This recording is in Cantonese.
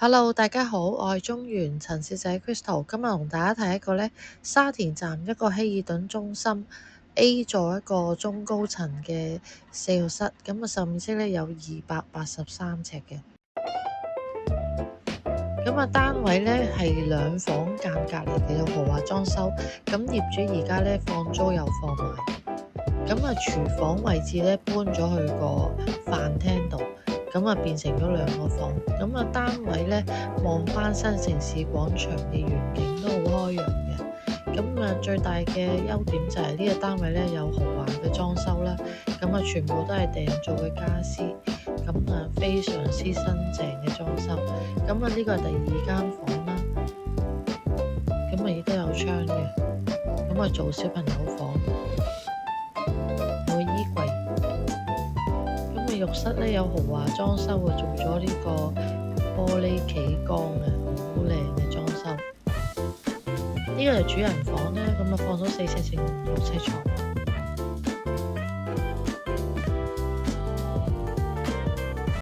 Hello，大家好，我係中原陳小姐 Crystal，今日同大家睇一個呢沙田站一個希爾頓中心 A 座一個中高層嘅4號室，咁受面積呢有283尺嘅，單位呢係兩房間隔離嘅，有豪華裝修，咁業主而家呢放租又放埋，廚房位置呢搬咗去個飯廳度。變成咗兩個房，單位呢望返新城市廣場嘅遠景都好開揚嘅。最大嘅優點就係呢個單位呢有豪華嘅裝修啦，全部都係訂做嘅家私，非常之新淨嘅裝修。呢個係第二間房啦，亦都有窗嘅，做小朋友房，有衣櫃。浴室呢有豪華裝修啊，做咗呢個玻璃企缸啊，好靚嘅裝修。呢個係主人房呢，放咗4尺乘6尺床。